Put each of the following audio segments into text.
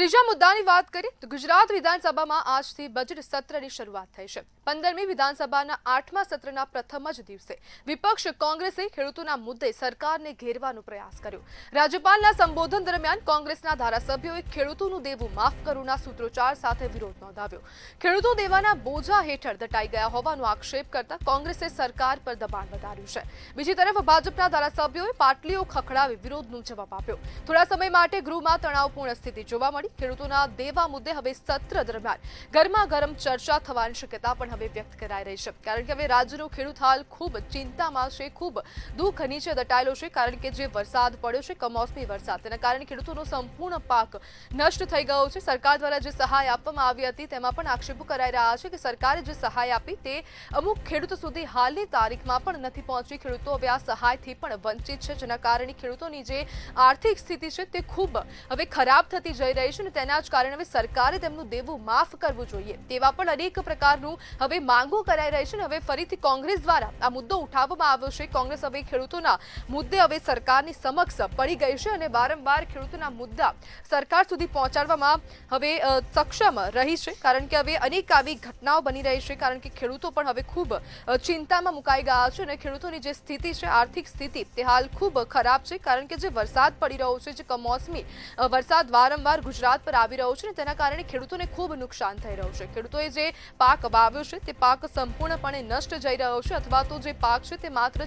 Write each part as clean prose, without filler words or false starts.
ત્રીજા મુદ્દાની વાત કરીએ તો ગુજરાત વિધાનસભામાં આજથી બજેટ સત્રની શરૂઆત થઈ છે। 15મી વિધાનસભાના 8મા સત્રના પ્રથમ જ દિવસે વિપક્ષ કોંગ્રેસે ખેડૂતોના મુદ્દે સરકારને ઘેરવાનો પ્રયાસ કર્યો। રાજ્યપાલના સંબોધન દરમિયાન કોંગ્રેસના ધારાસભ્યોએ ખેડૂતોનું દેવું માફ કરોના સૂત્રોચ્ચાર સાથે વિરોધ નોંધાવ્યો। ખેડૂતો દેવાના બોજા હેઠળ દટાઈ ગયા હોવાનો આક્ષેપ કરતા કોંગ્રેસે સરકાર પર દબાણ વધાર્યું છે। બીજી તરફ ભાજપના ધારાસભ્યોએ પાટલીઓ ખખડાવી વિરોધનો જવાબ આપ્યો। થોડા સમય માટે ગૃહમાં તણાવપૂર્ણ સ્થિતિ જોવા મળી। ખેડૂતોના દેવા મુદ્દે હવે સત્ર દરમિયાન ગરમાગરમ ચર્ચા થવાની શક્યતા પણ હવે વ્યક્ત કરાઈ રહી છે, કારણ કે હવે રાજ્યનો ખેડૂત હાલ ખૂબ ચિંતામાં છે, ખૂબ દુઃખ નીચે દટાયેલો છે, કારણ કે જે વરસાદ પડ્યો છે, કમોસમી વરસાદ, તેના કારણે ખેડૂતોનો સંપૂર્ણ પાક નષ્ટ થઈ ગયો છે। સરકાર દ્વારા જે સહાય આપવામાં આવી હતી તેમાં પણ આક્ષેપો કરાઈ રહ્યા છે કે સરકારે જે સહાય આપી તે અમુક ખેડૂતો સુધી હાલની તારીખમાં પણ નથી પહોંચી। ખેડૂતો હવે આ સહાયથી પણ વંચિત છે, જેના કારણે ખેડૂતોની જે આર્થિક સ્થિતિ છે તે ખૂબ હવે ખરાબ થતી જઈ રહી છે અને તેના જ કારણે હવે સરકારે તેમનું દેવું માફ કરવું જોઈએ તેવા પણ અનેક પ્રકારનું હવે માંગો કરાઈ રહી છે અને હવે ફરીથી કોંગ્રેસ દ્વારા આ મુદ્દો ઉઠાવવામાં આવ્યો છે। કોંગ્રેસ હવે ખેડૂતોના મુદ્દે હવે સરકારની સમક્ષ પડી ગઈ છે અને વારંવાર ખેડૂતોના મુદ્દા સરકાર સુધી પહોંચાડવામાં હવે સક્ષમ રહી છે, કારણ કે હવે અનેક આવી ઘટનાઓ બની રહી છે, કારણ કે ખેડૂતો પણ હવે ખૂબ ચિંતામાં મુકાઈ ગયા છે અને ખેડૂતોની જે સ્થિતિ છે, આર્થિક સ્થિતિ, તે હાલ ખૂબ ખરાબ છે, કારણ કે જે વરસાદ પડી રહ્યો છે, જે કમોસમી વરસાદ વારંવાર ગુજરાત પર આવી રહ્યો છે અને તેના કારણે ખેડૂતોને ખૂબ નુકસાન થઈ રહ્યું છે। ખેડૂતોએ જે પાક વાવ્યો છે તે પાક સંપૂર્ણપણે નષ્ટ જઈ રહ્યો છે, અથવા તો જે પાક છે તે માત્ર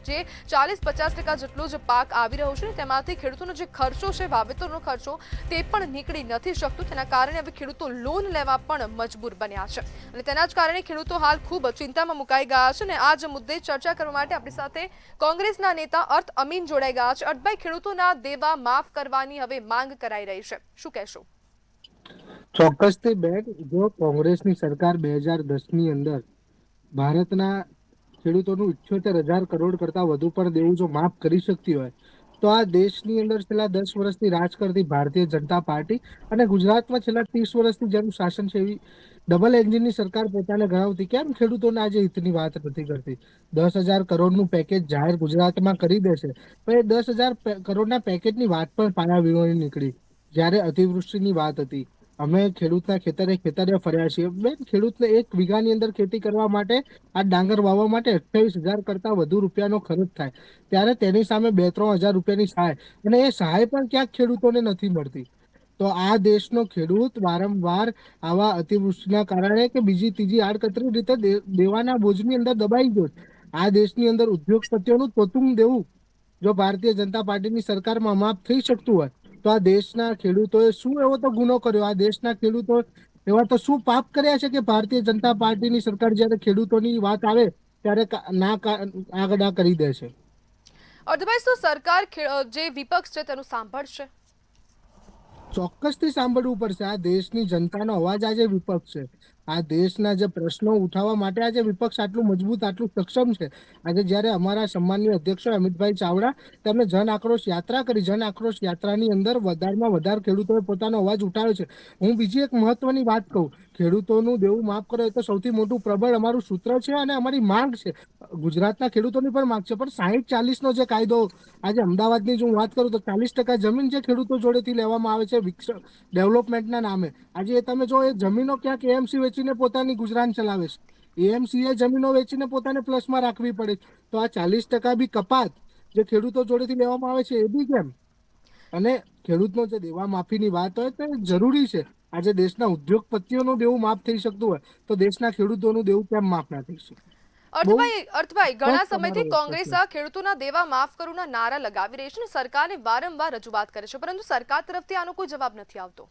જે 40-50% જેટલો જ પાક આવી રહ્યો છે, તેમાંથી ખેડૂતોનો જે ખર્ચો છે, વાવેતરનો ખર્ચો, તે પણ નીકળી નથી શકતો। તેના કારણે હવે ખેડૂતો લોન લેવા પણ મજબૂર બન્યા છે અને તેના જ કારણે ખેડૂતો હાલ ખૂબ ચિંતામાં મુકાઈ ગયા છે અને આ જ મુદ્દે ચર્ચા કરવા માટે આપણી સાથે કોંગ્રેસના નેતા અર્થ અમીન જોડાઈ ગયા છે। અર્થભાઈ, ખેડૂતોના દેવા માફ કરવાની હવે માંગ કરાઈ રહી છે, શું કહેશો? ચોક્કસથી બેન, જો કોંગ્રેસની સરકાર 2010ની અંદર ભારતના ખેડૂતોનું 78,000 કરોડ કરતા વધુ પણ દેવું જો માફ કરી શકતી હોય તો આ દેશની અંદર છેલ્લા 10 વર્ષથી રાજ કરતી ભારતીય જનતા પાર્ટી અને ગુજરાતમાં છેલ્લા 30 વર્ષથી જેનું શાસન છે એવી ડબલ એન્જિનની સરકાર પોતાને ગણાવતી કેમ ખેડૂતોને આજે હિતની વાત નથી કરતી? 10,000 કરોડનું પેકેજ જાહેર ગુજરાતમાં કરી દેશે, પણ એ 10,000 કરોડના પેકેજની વાત પણ પાયા વિહોણી નીકળી જ્યારે અતિવૃષ્ટિની વાત હતી। અમે ખેડૂતના ખેતરે ફર્યા છીએ બેન। ખેડૂતને 1 વીઘાની અંદર ખેતી કરવા માટે, આ ડાંગર વાવવા માટે 28,000 કરતા વધુ રૂપિયાનો ખર્ચ થાય, ત્યારે તેની સામે 2-3 હજાર રૂપિયાની સહાય, અને એ સહાય પણ ક્યાંક ખેડૂતોને નથી મળતી। તો આ દેશનો ખેડૂત વારંવાર આવા અતિવૃષ્ટિના કારણે કે બીજી ત્રીજી આડકતરી રીતે દેવાના બોજની અંદર દબાઈ ગયો। આ દેશની અંદર ઉદ્યોગપતિઓનું તોતું દેવું જો ભારતીય જનતા પાર્ટીની સરકારમાં માફ થઈ શકતું હોય તો આ દેશના ખેડૂતોએ શું એવો તો ગુનો કર્યો? આ દેશના ખેડૂતો એવા તો શું પાપ કર્યા છે કે ભારતીય જનતા પાર્ટીની સરકાર જ્યારે ખેડૂતોની વાત આવે ત્યારે આગળ કરી દે છે? અર્થભાઈ, શું સરકાર જે વિપક્ષ છે તેનું સાંભળશે? ચોક્કસથી સાંભળવું પડશે। આ દેશની જનતાનો અવાજ આજે વિપક્ષ છે। આ દેશના જે પ્રશ્નો ઉઠાવવા માટે આજે વિપક્ષ આટલું મજબૂત, આટલું સક્ષમ છે। આજે જ્યારે અમારા સન્માનીય અધ્યક્ષ અમિતભાઈ ચાવડા તેમણે જન આક્રોશ યાત્રા કરી, જન આક્રોશ યાત્રાની અંદર વધારેમાં વધારે ખેડૂતોએ પોતાનો અવાજ ઉઠાવ્યો છે। હું બીજી એક મહત્વની વાત કહું, ખેડૂતોનું દેવું માફ કરો એ તો સૌથી મોટું પ્રબળ અમારું સૂત્ર છે અને અમારી માંગ છે, ગુજરાતના ખેડૂતોની પણ માંગ છે, પણ 60-40નો જે કાયદો, આજે અમદાવાદની જો હું વાત કરું તો 40% જમીન જે ખેડૂતો જોડેથી લેવામાં આવે છે ડેવલપમેન્ટના નામે, આજે તમે જો એ જમીનો ક્યાંક એએમસી વેચીને પોતાની ગુજરાન ચલાવે છે। એએમસી એ જમીનો વેચીને પોતાને પ્લસમાં રાખવી પડે, તો આ 40% બી કપાત જે ખેડૂતો જોડેથી લેવામાં આવે છે એ બી કેમ? અને ખેડૂતનો જે દેવા માફીની વાત હોય તો જરૂરી છે। આજે દેશના ઉદ્યોગપતિઓનું દેવું માફ થઈ શકતું હોય તો દેશના ખેડૂતોનું દેવું કેમ માફ ના થઈ શકે? અર્થભાઈ, ઘણા સમયથી કોંગ્રેસ ખેડૂતોના દેવા માફ કરોના નારા લગાવી રહી છે અને સરકારને વારંવાર રજૂઆત કરે છે, પરંતુ સરકાર તરફથી આનો કોઈ જવાબ નથી આવતો।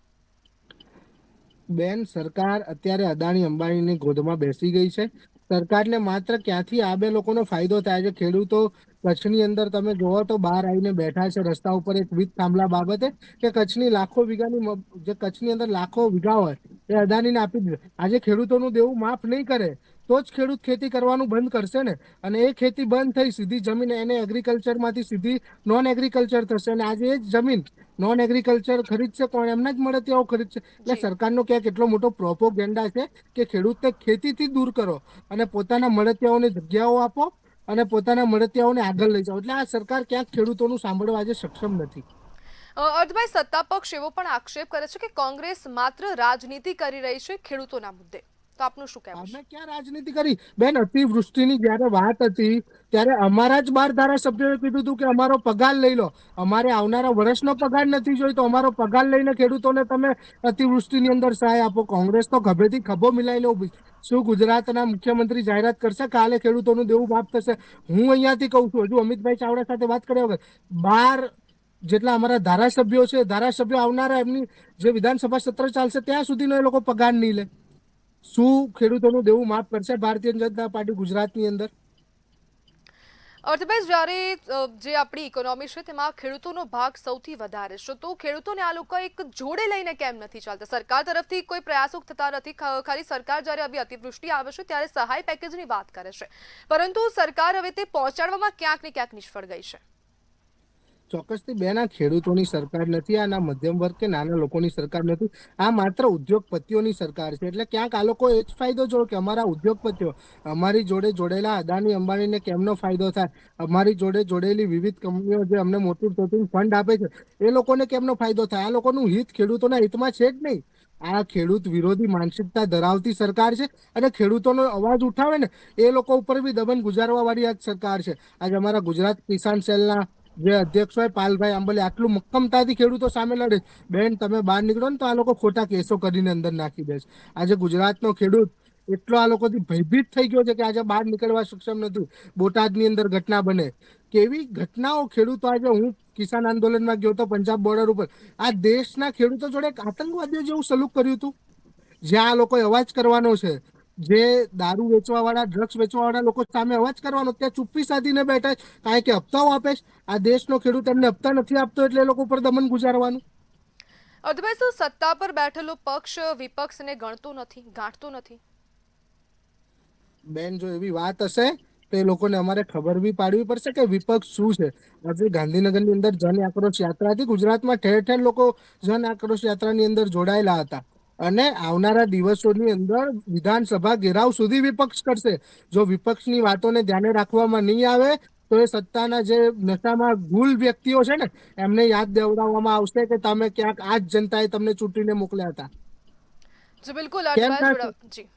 બેન, સરકાર અત્યારે અદાણી અંબાણીની ગોદમાં બેસી ગઈ છે। સરકારને માત્ર ક્યાંથી આ બે લોકોનો ફાયદો થાય છે? ખેડૂતો કચ્છની અંદર તમે જોવો તો બહાર આવીને બેઠા છે રસ્તા ઉપર એક વીજ થાંભલા બાબતે, કે કચ્છની લાખો વીઘાની જે કચ્છની અંદર લાખો વીઘા હોય એ અદાણીને આપી દીધું। આજે ખેડૂતોનું દેવું માફ નહીં કરે તો જ ખેડૂત ખેતી કરવાનું બંધ કરશે ને, અને એ ખેતી બંધ થઈ સીધી જમીન એને એગ્રીકલ્ચરમાંથી સીધી નોન એગ્રીકલ્ચર થશે, અને આજે એ જ જમીન નોન એગ્રીકલ્ચર ખરીદશે કોણ? એમને જ મળે તેઓ ખરીદશે। એટલે સરકારનો ક્યાંક એટલો મોટો પ્રોપોગેન્ડા છે કે ખેડૂતને ખેતીથી દૂર કરો અને પોતાના મળતિયાઓને જગ્યાઓ આપો અને પોતાના મળતિયાઓને આગળ લઈ જાઓ। એટલે આ સરકાર ક્યાંક ખેડૂતોનું સાંભળવા આજે સક્ષમ નથી। અર્થભાઈ, સત્તા પક્ષ એવો પણ આક્ષેપ કરે છે કે કોંગ્રેસ માત્ર રાજનીતિ કરી રહી છે ખેડૂતોના મુદ્દે, તો આપનું શું કહેવું છે? અમે ક્યાં રાજનીતિ કરી બેન? અતિવૃષ્ટિની જયારે વાત હતી ત્યારે અમારા જ 12 ધારાસભ્યોએ કીધું હતું કે અમારો પગાર લઈ લો, અમારે આવનારા વર્ષનો પગાર નથી જોઈતો, અમારો પગાર લઈને ખેડૂતોને તમે અતિવૃષ્ટિની અંદર સહાય આપો. કોંગ્રેસ તો ખભેથી ખભો મિલાઈને ઉભી. શું ગુજરાતના મુખ્યમંત્રી જાહેરાત કરશે કાલે ખેડૂતોનું દેવું માફ થશે? હું અહીંયાથી કહું છું, હજુ અમિતભાઈ ચાવડા સાથે વાત કર્યા વગર 12 જેટલા અમારા ધારાસભ્યો છે, ધારાસભ્યો આવનારા એમની જે વિધાનસભા સત્ર ચાલશે ત્યાં સુધીનો એ લોકો પગાર નહીં લે. શું ખેડૂતોનું દેવું માફ કરશે ભારતીય જનતા પાર્ટી ગુજરાતની અંદર? અર્થભાઈ, જ્યારે જે આપણી ઇકોનોમી છે તેમાં ખેડૂતોનો ભાગ સૌથી વધારે છે, તો ખેડૂતોને આ લોકો એક જોડે લઈને કેમ નથી ચાલતા? સરકાર તરફથી કોઈ પ્રયાસો થતા નથી. ખાલી સરકાર જ્યારે આવી અતિવૃષ્ટિ આવે છે ત્યારે સહાય પેકેજની વાત કરે છે, પરંતુ સરકાર હવે તે પહોંચાડવામાં ક્યાંક ને ક્યાંક નિષ્ફળ ગઈ છે. ચોક્કસથી બેન, આ ખેડૂતોની સરકાર નથી, આ ના મધ્યમ વર્ગ કે નાના લોકોની સરકાર નથી, આ માત્ર ઉદ્યોગપતિઓની સરકાર છે. એટલે ક્યાંક આ લોકો એ જ ફાયદો જોડે કે અમારા ઉદ્યોગપતિઓ, અમારી જોડે જોડેલા અદાણી અંબાણીને કેમનો ફાયદો થાય, અમારી જોડે જોડેલી વિવિધ કંપનીઓ જે અમને મોટું ટોટું ફંડ આપે છે એ લોકોને કેમનો ફાયદો થાય? આ લોકોનું હિત ખેડૂતોના હિતમાં છે જ નહીં. આ ખેડૂત વિરોધી માનસિકતા ધરાવતી સરકાર છે અને ખેડૂતોનો અવાજ ઉઠાવે ને એ લોકો ઉપર બી દમન ગુજારવા વાળી આ સરકાર છે. આજે અમારા ગુજરાત કિસાન સેલના જે અધ્યક્ષ હોય પાલભાઈ આંબલે આટલું મક્કમતાથી ખેડૂતો સામે લડે. બેન, તમે બહાર નીકળો ને તો આ લોકો ખોટા કેસો કરીને અંદર નાખી દે છે. આજે ગુજરાતનો ખેડૂત એટલો આ લોકોથી ભયભીત થઈ ગયો છે કે આજે બહાર નીકળવા સક્ષમ નથી. બોટાદની અંદર ઘટના બને, કેવી ઘટનાઓ ખેડૂતો, આજે હું કિસાન આંદોલનમાં ગયો તો પંજાબ બોર્ડર ઉપર, આ દેશના ખેડૂતો જોડે એક આતંકવાદીઓ જેવું સલુક કર્યું હતું. જ્યાં આ લોકોએ અવાજ કરવાનો છે, જે દારૂ વેચવા વાળા, ડ્રગ્સ વેચવા વાળા લોકો સામે અવાજ કરવાનો, ત્યાં ચુપ્પી સાધીને બેઠા, કારણ કે હપ્તાઓ આપે છે. આ દેશનો ખેડૂત એમને હપ્તા નથી આપતો એટલે એ લોકો ઉપર દમન ગુજારવાનું. અર્થભાઈ, શું સત્તા પર બેઠેલો પક્ષ વિપક્ષને ગણતો નથી, ગાંઠતો નથી? બેન, જો એવી વાત હશે તો એ લોકોને અમારે ખબર બી પાડવી પડશે કે વિપક્ષ શું છે. આજે ગાંધીનગરની અંદર જન આક્રોશ યાત્રા હતી. ગુજરાતમાં ઠેર ઠેર લોકો જન આક્રોશ યાત્રાની અંદર જોડાયેલા હતા અને આવનારા દિવસોની અંદર વિધાનસભા ઘેરાવ સુધી વિપક્ષ કરશે. જો વિપક્ષની વાતોને ધ્યાને રાખવામાં નહીં આવે તો એ સત્તાના જે નશામાં ગુલ વ્યક્તિઓ છે ને એમને યાદ દેવડાવવામાં આવશે કે તમે ક્યાંક આ જ જનતાએ તમને ચૂંટીને મોકલ્યા હતા. જી બિલકુલ કેમ અર્થભાઈ, થશે? જી